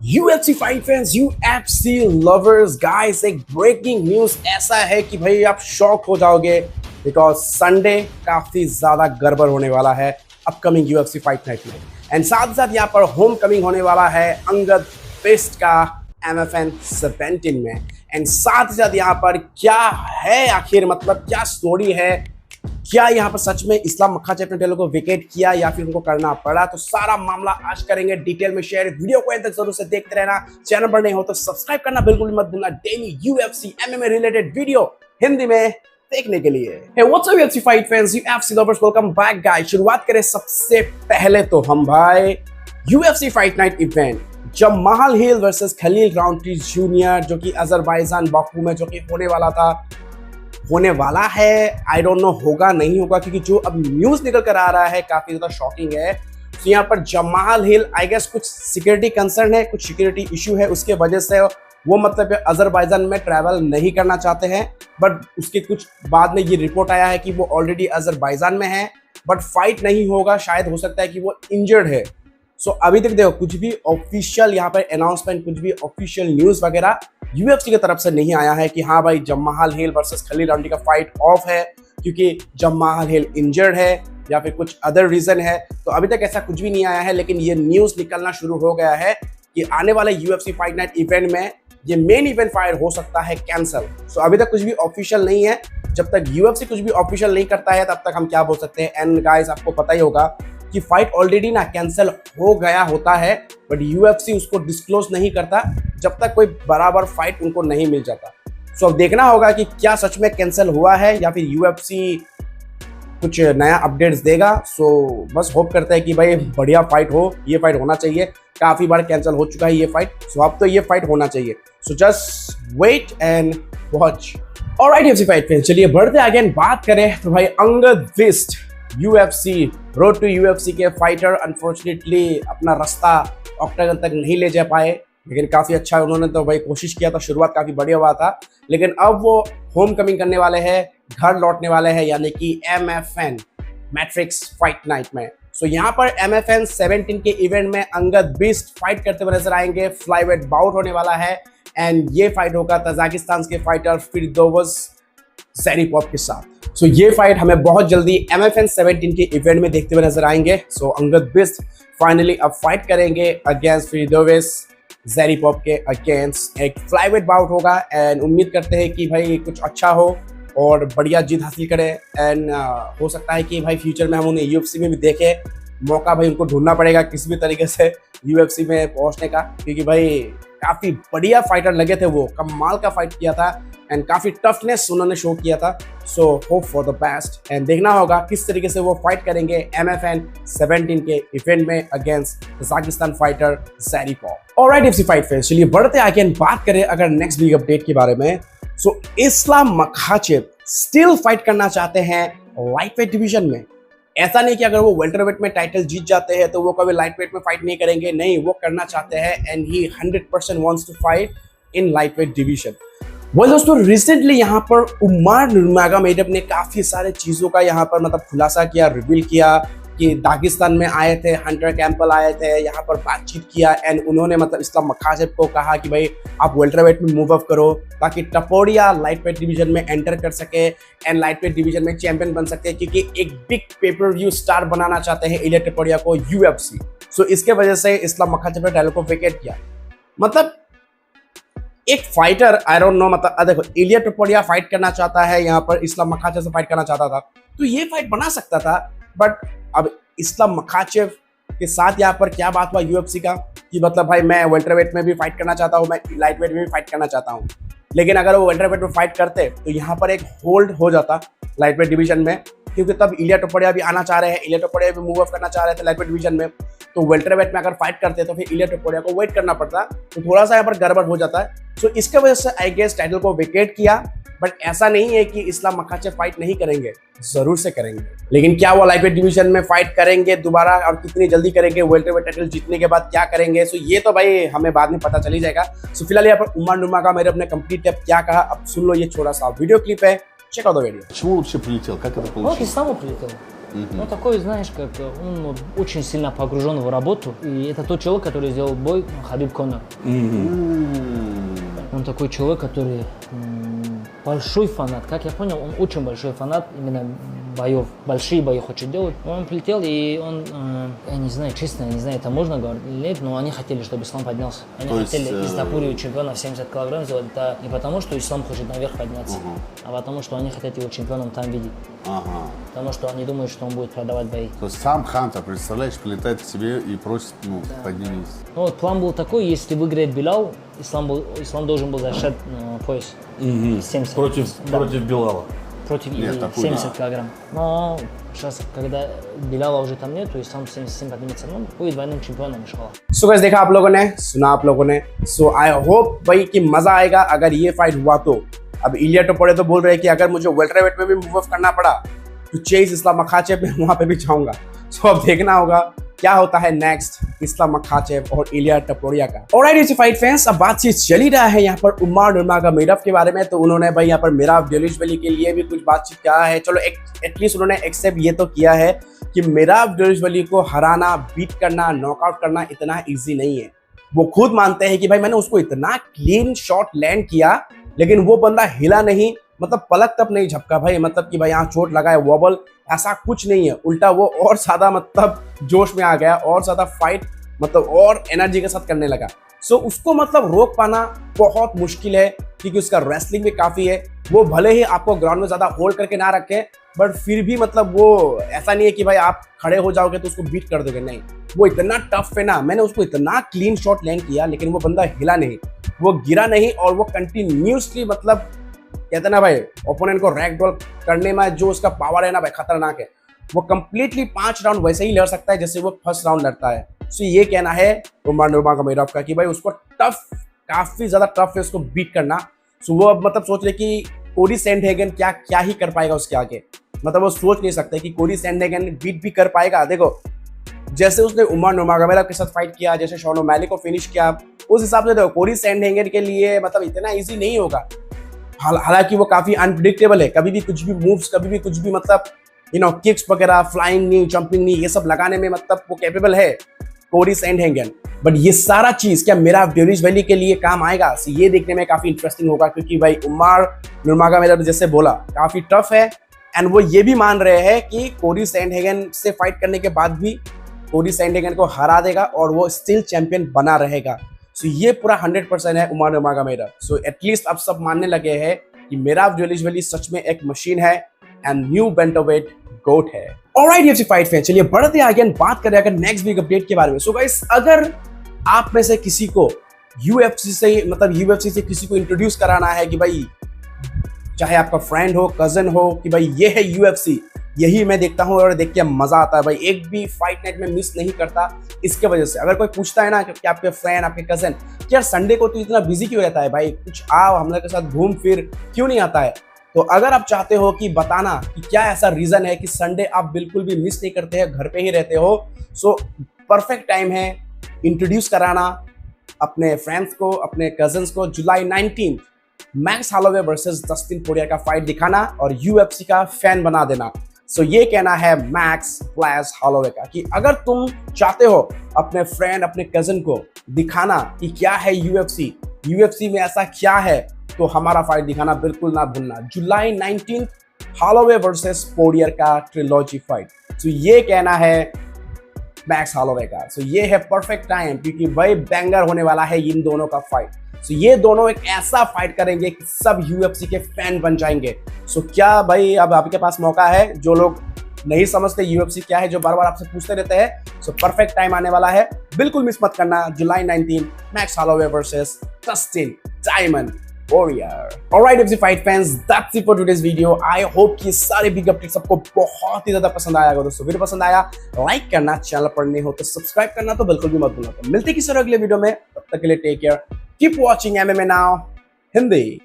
UFC fight fans, UFC lovers, guys, एक breaking news ऐसा है कि भाई आप शॉक हो जाओगे बिकॉज संडे काफी ज्यादा गड़बड़ होने वाला है अपकमिंग UFC फाइट नाइट में। एंड साथ ही साथ यहाँ पर होम कमिंग होने वाला है अंगद बिस्ट का MFN 17 में। एंड साथ ही साथ यहाँ पर क्या है आखिर, मतलब क्या स्टोरी है, क्या यहाँ पर सच में इस्लाम मखाचेव ने टेलर को विकेट किया या फिर उनको करना पड़ा, तो सारा मामला आज करेंगे डिटेल में शेयर। वीडियो को एंड तक जरूर से देखते रहना। चैनल पर नहीं हो तो सब्सक्राइब करना बिल्कुल भी मत भूलना daily UFC MMA related video Hindi में देखने के लिए। Hey, what's up UFC fight fans, UFC lovers, welcome back guys. शुरुआत करें सबसे पहले तो हम भाई UFC fight night event Jamal Hill versus Khalil Rountree junior, जो कि अजरबैजान बाकू में जो कि होने वाला है। आई डोंट नो होगा नहीं होगा, क्योंकि जो अब न्यूज निकल कर आ रहा है काफी ज्यादा शॉकिंग है। तो यहाँ पर जमाल हिल आई गेस कुछ सिक्योरिटी कंसर्न है, कुछ सिक्योरिटी इशू है, उसके वजह से वो मतलब अजरबैजान में ट्रैवल नहीं करना चाहते हैं। बट उसके कुछ बाद में ये रिपोर्ट आया है कि वो ऑलरेडी अजरबैजान में है, बट फाइट नहीं होगा। शायद हो सकता है कि वो इंजर्ड है। सो अभी तक देखो कुछ भी ऑफिशियल यहाँ पर अनाउंसमेंट, कुछ भी ऑफिशियल न्यूज वगैरह UFC की तरफ से नहीं आया है कि हाँ भाई जमाल हिल वर्सेस खलील राउंट्री का फाइट ऑफ है क्योंकि जमाल हिल इंजर्ड है या फिर कुछ अदर रीजन है। तो अभी तक ऐसा कुछ भी नहीं आया है, लेकिन ये न्यूज निकलना शुरू हो गया है कि आने वाले UFC फाइट नाइट इवेंट में ये मेन इवेंट फाइट हो सकता है कैंसिल। सो अभी तक कुछ भी ऑफिशियल नहीं है। जब तक UFC कुछ भी ऑफिशियल नहीं करता है तब तक हम क्या बोल सकते हैं। एंड गाइस, आपको पता ही होगा कि फाइट ऑलरेडी ना कैंसिल हो गया होता है, बट UFC उसको डिस्क्लोज नहीं करता जब तक कोई बराबर फाइट उनको नहीं मिल जाता। सो अब देखना होगा कि क्या सच में कैंसिल हुआ है या फिर UFC कुछ नया अपडेट्स देगा। सो बस होप करते हैं कि भाई बढ़िया फाइट हो, ये फाइट होना चाहिए। काफी बार कैंसिल हो चुका है ये फाइट, सो अब तो ये फाइट होना चाहिए। So just wait and watch. Alright UFC fight fans, चलिए बढ़ते आगे बात करें तो भाई Angad Bisht UFC road to UFC के फाइटर अनफॉर्चुनेटली अपना रास्ता ऑक्टागन तक नहीं ले जा पाए, लेकिन काफी अच्छा उन्होंने तो भाई कोशिश किया था, शुरुआत काफी बढ़िया हुआ था। लेकिन अब वो होम कमिंग करने वाले हैं, घर लौटने वाले हैं, यानी कि MFN मैट्रिक्स फाइट नाइट में। सो यहाँ पर MFN 17 के इवेंट में अंगद बिस्ट फाइट करते हुए नजर आएंगे। फ्लाईवेट बाउट होने वाला है एंड ये फाइट होगा तजाकिस्तान के फाइटर फिरदौस ज़ारिपोव के साथ। सो ये फाइट हमें बहुत जल्दी MFN 17 के इवेंट में देखते हुए नजर आएंगे। सो अंगद बिस्ट फाइनली अब फाइट करेंगे अगेंस्ट फिरदौस ज़ारिपोव के अगेंस्ट। एक फ्लाईवेट बाउट होगा एंड उम्मीद करते हैं कि भाई कुछ अच्छा हो और बढ़िया जीत हासिल करे। एंड हो सकता है कि भाई फ्यूचर में हम उन्हें UFC में भी देखें। मौका भाई उनको ढूंढना पड़ेगा किसी भी तरीके से UFC में पहुंचने का, क्योंकि भाई काफी बढ़िया फाइटर लगे थे, वो कमाल का फाइट किया था एंड काफी टफनेस उन्होंने शो किया था। So hope for the best and देखना होगा किस तरीके से वो फाइट करेंगे MFN 17 के इवेंट में against Tajikistan fighter Zaripov. Alright UFC fight fans, चलिए बढ़ते आगे बात करें अगर नेक्स्ट बिग अपडेट के बारे में। सो इस्लाम मखाचेव स्टिल फाइट करना चाहते हैं लाइटवेट डिवीजन में। ऐसा नहीं कि अगर वो वेल्टरवेट में टाइटल जीत जाते हैं तो वो कभी लाइटवेट में फाइट नहीं करेंगे, नहीं, वो करना चाहते हैं and he 100% wants to fight in lightweight division. वो दोस्तों रिसेंटली यहाँ पर उमर नूरमगोमेडोव ने काफी सारे चीजों का यहाँ पर मतलब खुलासा किया, रिवील किया कि दागिस्तान में आए थे, हंटर कैंपल आए थे, यहाँ पर बातचीत किया एंड उन्होंने मतलब इस्लाम मखाचेव को कहा कि भाई आप वेल्टरवेट में मूव अप करो ताकि टपोरिया लाइटवेट डिवीजन में एंटर कर सके एंड लाइटवेट डिवीजन में चैंपियन बन सकते हैं, क्योंकि एक बिग पेपर व्यू स्टार बनाना चाहते हैं इलिया टपोरिया को UFC। सो इसके वजह से इस्लाम मखाचेव ने टेलर को विकेट किया। मतलब एक फाइटर, आई डोंट नो, मतलब देखो इलिया टपोरिया फाइट करना चाहता है, यहाँ पर इस्लाम मखाचेव से फाइट करना चाहता था, तो ये फाइट बना सकता था। बट अब इस्लाम मखाचेव के साथ यहाँ पर क्या बात हुआ UFC का कि मतलब भाई मैं वेल्टरवेट में भी फाइट करना चाहता हूँ, मैं लाइटवेट में भी फाइट करना चाहता हूँ। लेकिन अगर वो वेल्टरवेट में फाइट करते तो यहाँ पर एक होल्ड हो जाता लाइटवेट डिवीजन में, क्योंकि तब इलिया टपोरिया भी आना चाह रहे हैं, इलिया टपोरिया भी मूव ऑफ करना चाह रहे थे लाइटवेट डिवीजन में। तो वेल्टरवेट में अगर फाइट करते तो फिर इलिया टपोरिया को वेट करना पड़ता, तो थोड़ा सा यहाँ पर गड़बड़ हो जाता है। सो इसके वजह से आई गेस टाइटल को विकेट किया। बट ऐसा नहीं है कि इस्लाम मखाचेव फाइट नहीं करेंगे, जरूर से करेंगे। लेकिन क्या वो लाइटवेट डिवीजन में फाइट करेंगे दोबारा और कितनी जल्दी करेंगे, वेल्टरवेट टाइटल जीतने के बाद क्या करेंगे, सो ये तो भाई हमें बाद में पता चल ही जाएगा। सो फिलहाल यहाँ पर उमर नूरमगोमेडोव ने कंप्लीट क्या कहा, अब सुन लो, ये छोटा सा वीडियो क्लिप है, check out the video. Почему он вообще прилетел? Как это Он получилось? Пакистану прилетел. Ну, такой, знаешь, как он вот очень сильно погружен в работу. И это тот человек, который сделал бой Хабиб Конор. Он такой человек, который большой фанат. Как я понял, он очень большой фанат именно боев. Большие бои хочет делать. Он прилетел, и он, я не знаю, честно, я не знаю, это можно говорить или нет, но они хотели, чтобы Ислам поднялся. Они хотели из Тапури чемпиона в 70 килограмм сделать. Это не потому, что Ислам хочет наверх подняться, а потому, что они хотят его чемпионом там видеть. Потому что они думают, что он будет продавать бои. То есть сам Хантер, представляешь, прилетает к тебе и просит, поднимись. Ну вот план был такой, если выиграет Билал, Ислам должен был защищать пояс 70. Против Билала. Против 70 килограмм. Но сейчас, когда Билала уже там нет, то Ислам 77 поднимется, ну, будет двойным чемпионом, иншаллах. So guys देखा आप लोगों ने, सुना आप लोगों ने. सो आई होप भाई कि मजा आएगा अगर ये फाइट हुआ तो. अब इलिया टोपुरे तो बोल रहे हैं कि अगर मुझे वेल्टरवेट में भी मूव ऑफ करना पड़ा तो चेस इस्लाम मखाचेव में वहां पे भी जाऊंगा. सो अब देखना होगा क्या होता है नेक्स्ट इस्लाम मखाचेव और इलिया टपोरिया का. ऑलराइट इसी फाइट फैंस, अब बातचीत चल ही रहा है यहाँ पर उमर नुर्मागोमेडोव के बारे में. तो उन्होंने भाई यहाँ पर मिराव डेविशवेली के लिए भी कुछ बातचीत किया है. चलो एटलीस्ट उन्होंने एक्सेप्ट ये तो किया है कि मिराव डेविशवेली को हराना, बीट करना, नॉकआउट करना इतना ईजी नहीं है. वो खुद मानते हैं कि भाई मैंने उसको इतना क्लीन शॉट लैंड किया लेकिन वो बंदा हिला नहीं, मतलब पलक तक नहीं झपका भाई. मतलब कि भाई यहाँ चोट लगा है, वॉबल, ऐसा कुछ नहीं है. उल्टा वो और ज्यादा मतलब जोश में आ गया और ज्यादा फाइट मतलब और एनर्जी के साथ करने लगा. सो उसको मतलब रोक पाना बहुत मुश्किल है क्योंकि उसका रेसलिंग भी काफी है. वो भले ही आपको ग्राउंड में ज्यादा होल्ड करके ना रखे बट फिर भी मतलब वो ऐसा नहीं है कि भाई आप खड़े हो जाओगे तो उसको बीट कर दोगे, नहीं. वो इतना टफ है ना, मैंने उसको इतना क्लीन शॉट लैंड किया लेकिन वो बंदा हिला नहीं, वो गिरा नहीं और वो कंटिन्यूसली मतलब कहते ना भाई ओपोनेंट को रैक डॉल करने में जो उसका पावर है ना भाई खतरनाक है. वो कंप्लीटली 5 राउंड वैसे ही लड़ सकता है जैसे वो फर्स्ट राउंड लड़ता है. सो ये कहना है उमर नुर्मागोमेडोव का कि भाई उसको टफ, काफी ज्यादा टफ है उसको बीट करना. सो वो अब मतलब सोच ले कि कोडी सैंडहेगन क्या ही कर पाएगा उसके आगे. मतलब वो सोच नहीं सकते कि कोडी सैंडहेगन बीट भी कर पाएगा. देखो जैसे उसने उमर नुर्मागोमेडोव के साथ फाइट किया, जैसे शॉन ओमैली को फिनिश किया, उस हिसाब से देखो कोडी सैंडहेगन के लिए मतलब इतना ईजी नहीं होगा. हालांकि वो काफी अनप्रिडिक्टेबल है, कभी भी कुछ भी मूव्स, कभी भी कुछ भी मतलब किक्स वगैरह, फ्लाइंग नी, जंपिंग नी, ये सब लगाने में मतलब वो कैपेबल है कोडी सैंडहेगन. बट ये सारा चीज क्या मिराव डेविशवेली के लिए काम आएगा? सो ये देखने में काफी इंटरेस्टिंग होगा क्योंकि भाई उमर नुर्मागोमेडोव जैसे बोला काफी टफ है एंड वो ये भी मान रहे हैं कि कोडी सैंडहेगन से फाइट करने के बाद भी कोडी सैंडहेगन को हरा देगा और वो स्टिल चैंपियन बना रहेगा. सो ये पूरा 100% है उमर नुर्मागोमेडोव. सो एटलीस्ट अब सब मानने लगे हैं कि मिराव डेविशवेली सच में एक मशीन है एंड न्यू बेंटरवेट गोट है. ऑलराइट यूएफसी फाइट फैन, चलिए बढ़ते आगे बात करें अगर नेक्स्ट वीक अपडेट के बारे में. सो गाइस अगर आप में से किसी को यूएफसी से किसी को इंट्रोड्यूस कराना है कि भाई चाहे आपका फ्रेंड हो, कजन हो, कि भाई ये है यूएफसी, यही मैं देखता हूँ और देख के मजा आता है भाई, एक भी फाइट नाइट में मिस नहीं करता इसके वजह से. अगर कोई पूछता है ना कि आपके फ्रेंड, आपके कजन कि यार संडे को तो इतना बिजी क्यों रहता है भाई, कुछ आओ हम लोग के साथ घूम फिर क्यों नहीं आता है, तो अगर आप चाहते हो कि बताना कि क्या ऐसा रीजन है कि संडे आप बिल्कुल भी मिस नहीं करते हैं, घर पे ही रहते हो, सो परफेक्ट टाइम है इंट्रोड्यूस कराना अपने फ्रेंड्स को, अपने कजन्स को. जुलाई 19 max Holloway versus Dustin Poirier का फाइट दिखाना और यूएफसी का फैन बना देना. सो ये कहना है मैक्स प्लस हॉलोवे का कि अगर तुम चाहते हो अपने फ्रेंड, अपने कजन को दिखाना कि क्या है यूएफसी में ऐसा क्या है, तो हमारा फाइट दिखाना बिल्कुल ना भूलना. जुलाई 19 हॉलोवे वर्सेस पोरियर का ट्रिलॉजी फाइट. तो ये कहना है मैक्स हॉलोवे का. सो ये है परफेक्ट टाइम क्योंकि भाई बैंगर होने वाला है इन दोनों का फाइट. सो ये दोनों एक ऐसा फाइट करेंगे कि सब यूएफसी के फैन बन जाएंगे. सो क्या भाई अब आपके पास मौका है, जो लोग नहीं समझते यूएफसी क्या है, जो बार बार आपसे पूछते रहते हैं, सो परफेक्ट टाइम आने वाला है, बिल्कुल मिस मत करना. जुलाई 19 max Holloway versus Dustin diamond Poirier. Alright FC fight fans, that's it for today's video. I hope कि सारे बिग अपडेट्स आपको बहुत ही ज्यादा पसंद आया होगा. दोस्तों वीडियो पसंद आया लाइक करना, चैनल पर नए हो तो सब्सक्राइब करना तो बिल्कुल भी मत भूलना. तो मिलते किसी और अगले वीडियो में, तब तक के लिए take care, keep watching MMA Now Hindi.